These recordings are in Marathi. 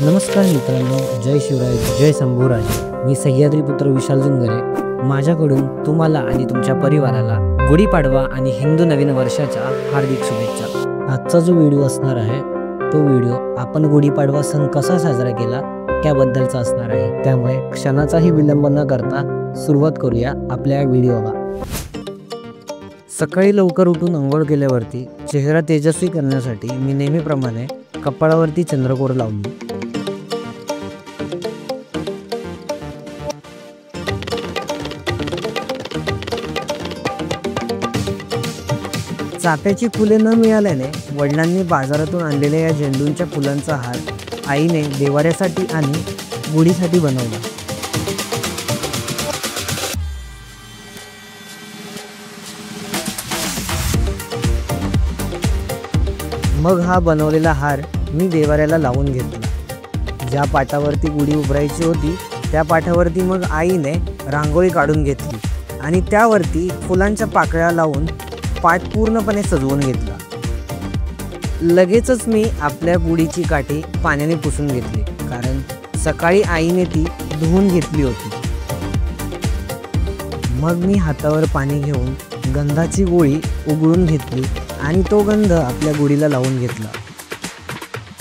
नमस्कार मित्रांनो, जय शिवराय, जय शंभूराजे। मी सह्याद्रीपुत्र विशाल जुंगरे माझ्याकडून तुम्हाला आणि तुमच्या परिवाराला गुढीपाडवा आणि हिंदू नवीन वर्षाच्या हार्दिक शुभेच्छा। आजचा जो व्हिडिओ असणार आहे तो व्हिडिओ आपण गुढीपाडवा सण कसा साजरा केला त्याबद्दलचा असणार आहे। त्यामुळे क्षणाचाही विलंब न करता सुरुवात करूया आपल्या व्हिडिओला। सकाळी लवकर उठून अंघोळ केल्यावरती चेहरा तेजस्वी करण्यासाठी मी नेहमीप्रमाणे कपाळावरती चंद्रकोर लावली। चाफ्याची फुले न मिळाल्याने वडिलांनी बाजारातून आणलेल्या या झेंडूंच्या फुलांचा हार आईने देवाऱ्यासाठी आणि गुढीसाठी बनवला। मग हा बनवलेला हार मी देवाऱ्याला लावून घेतला। ज्या पाटावरती गुढी उभारायची होती त्या पाटावरती मग आईने रांगोळी काढून घेतली आणि त्यावरती फुलांच्या पाकळ्या लावून पाट पूर्णपणे सजवून घेतला। लगेचच मी आपल्या गुढीची काठी पाण्याने पुसून घेतली, कारण सकाळी आईने ती धुवून घेतली होती। मग मी हातावर पाणी घेऊन गंधाची गोळी उघडून घेतली आणि तो गंध आपल्या गुढीला लावून घेतला।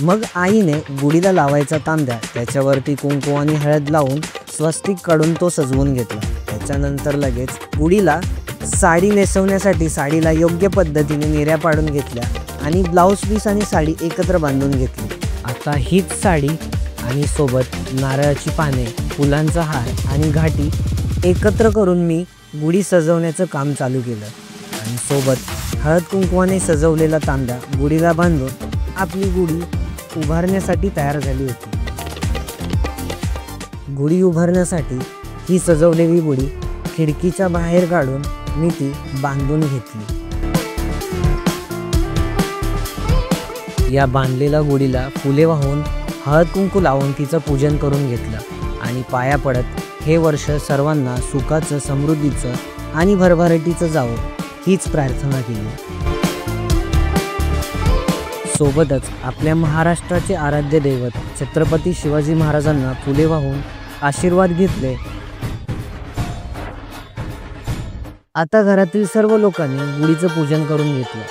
मग आईने गुढीला लावायचा तांब्या त्याच्यावरती कुंकू आणि हळद लावून स्वस्तिक काढून तो सजवून घेतला। त्याच्यानंतर लगेच गुढीला साडी नेसवण्यासाठी साडीला योग्य पद्धतीने निऱ्या पाडून घेतल्या आणि ब्लाऊज पीस आणि साडी एकत्र बांधून घेतली। आता हीच साडी आणि सोबत नारळाची पाने, फुलांचा हार आणि घाटी एकत्र करून मी गुढी सजवण्याचं काम चालू केलं आणि सोबत हळद कुंकवाने सजवलेला तांब्या गुढीला बांधून आपली गुढी उभारण्यासाठी तयार झाली होती। गुढी उभारण्यासाठी ही सजवलेली गुढी खिडकीच्या बाहेर काढून मी ती बांधून घेतली। या बांधलेल्या गुढीला फुले वाहून हळद कुंकू लावून तिचं पूजन करून घेतलं आणि पाया पडत हे वर्ष सर्वांना सुखाचं, समृद्धीचं आणि भरभराटीचं जावं हीच प्रार्थना केली। सोबतच आपल्या महाराष्ट्राचे आराध्य दैवत छत्रपती शिवाजी महाराजांना फुले वाहून आशीर्वाद घेतले। आता घरातील सर्व लोकांनी गुढीचं पूजन करून घेतलं।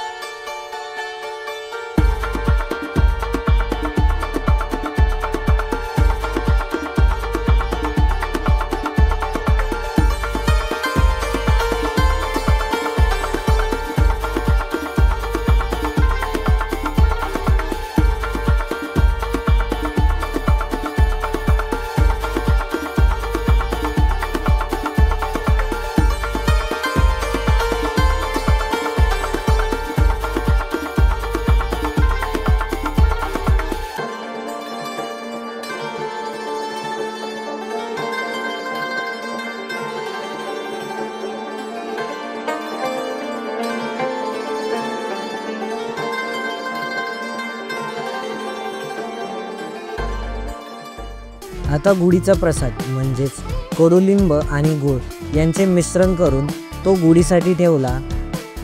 आता गुढीचा प्रसाद म्हणजेच कडुलिंब आणि गूळ यांचे मिश्रण करून तो गुढीसाठी ठेवला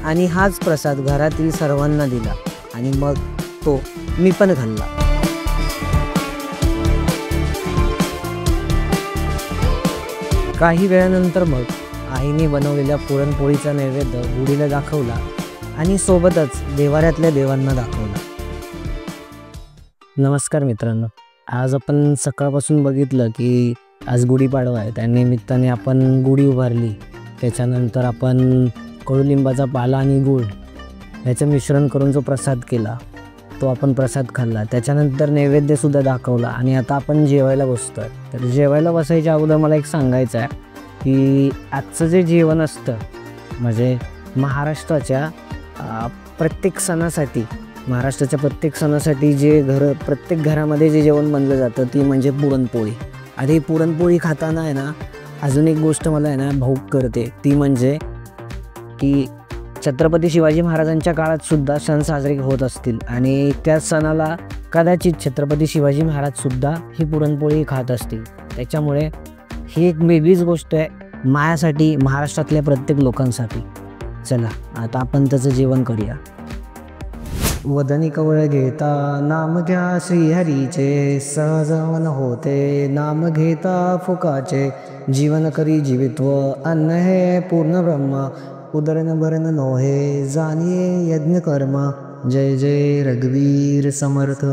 आणि हाच प्रसाद घरातील सर्वांना दिला आणि मग तो मी पण खाल्ला। काही वेळानंतर मग आईने बनवलेल्या पुरणपोळीचा नैवेद्य गुढीला दाखवला आणि सोबतच देवाऱ्यातल्या देवांना दाखवला। नमस्कार मित्रांनो, आज आपण सकाळपासून बघितलं की आज गुढीपाडवा आहे, त्या निमित्ताने आपण गुढी उभारली। त्याच्यानंतर आपण कडुलिंबाचा पाला आणि गूळ याचं मिश्रण करून जो प्रसाद केला तो आपण प्रसाद खाल्ला। त्याच्यानंतर नैवेद्यसुद्धा दाखवला आणि आता आपण जेवायला बसतो आहे। तर जेवायला बसायच्या अगोदर मला एक सांगायचं आहे की आजचं जे जेवण असतं म्हणजे महाराष्ट्राच्या प्रत्येक सणासाठी जे प्रत्येक घरामध्ये जे जेवण बनलं जातं ती म्हणजे पुरणपोळी। आणि पुरणपोळी खाताना आहे ना अजून एक गोष्ट मला आहे ना भावुक करते, ती म्हणजे की छत्रपती शिवाजी महाराजांच्या काळात सुद्धा सण साजरे होत असतील आणि त्या सणाला कदाचित छत्रपती शिवाजी महाराजसुद्धा ही पुरणपोळी खात असतील। त्याच्यामुळे ही एक वेगळीच गोष्ट आहे माझ्यासाठी, महाराष्ट्रातल्या प्रत्येक लोकांसाठी। चला आता आपण त्याचं जेवण करूया। वदनी कवळ घेता नाम घ्या श्रीहरीचे, सहजवन होते नाम घेता फुकाचे. जीवन करी जीवित्व अन्न हे पूर्ण ब्रह्म, उदरन भरण नोहे जाणिये यज्ञ कर्म. जय जय रघुवीर समर्थ.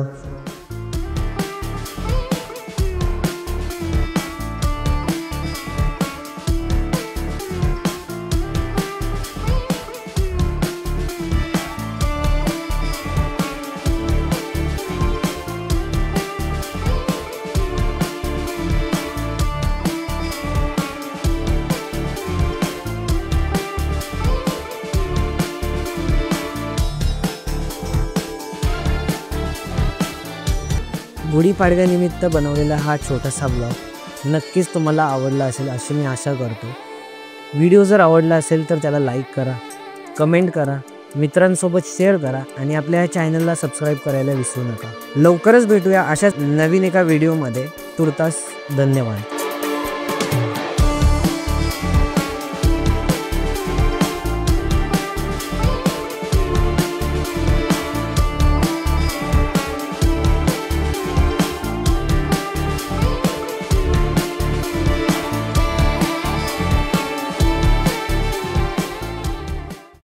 गुढीपाडव्यानिमित्त बनवलेला हा छोटासा ब्लॉग नक्कीच तुम्हाला आवडला असेल अशी मी आशा करतो. व्हिडिओ जर आवडला असेल तर त्याला लाईक करा, कमेंट करा, मित्रांसोबत शेअर करा आणि आपल्या या चॅनलला सबस्क्राईब करायला विसरू नका. लवकरच भेटूया अशाच नवीन एका व्हिडिओमध्ये. तुर्तास धन्यवाद.